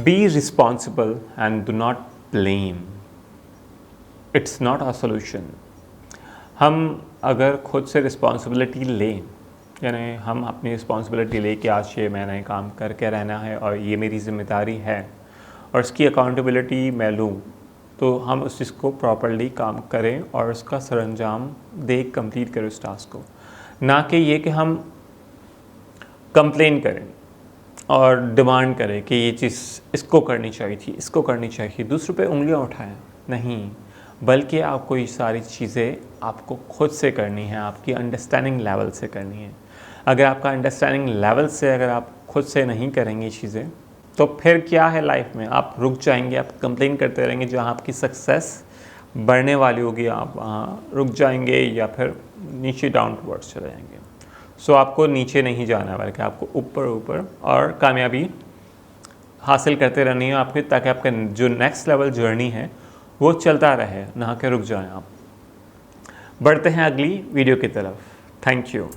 Be responsible and do not blame. It's not a solution. हम अगर खुद से रिस्पॉन्सिबिलिटी लें, यानी हम अपनी रिस्पॉन्सिबिलिटी लें कि आज ये मैंने काम करके रहना है और ये मेरी ज़िम्मेदारी है और इसकी अकाउंटेबिलिटी मैं लूँ, तो हम उस चीज़ को प्रॉपर्ली काम करें और उसका सरअंजाम दे, कंप्लीट करें उस टास्क को, ना कि ये कि हम कंप्लेन करें और डिमांड करें कि ये चीज़ इसको करनी चाहिए थी, इसको करनी चाहिए, दूसरों पे उंगलियां उठाएं। नहीं, बल्कि आपको ये सारी चीज़ें आपको खुद से करनी है, आपकी अंडरस्टैंडिंग लेवल से करनी है। अगर आपका अंडरस्टैंडिंग लेवल से अगर आप खुद से नहीं करेंगे चीज़ें, तो फिर क्या है लाइफ में, आप रुक जाएंगे, आप कंप्लेन करते रहेंगे। जहाँ आपकी सक्सेस बढ़ने वाली होगी आप वहाँ रुक जाएंगे या फिर नीचे डाउनवर्ड्स चले जाएंगे। सो आपको नीचे नहीं जाना, बल्कि आपको ऊपर ऊपर और कामयाबी हासिल करते रहनी है आपके, ताकि आपका जो नेक्स्ट लेवल जर्नी है वो चलता रहे, ना कि रुक जाएं आप। बढ़ते हैं अगली वीडियो की तरफ। Thank you.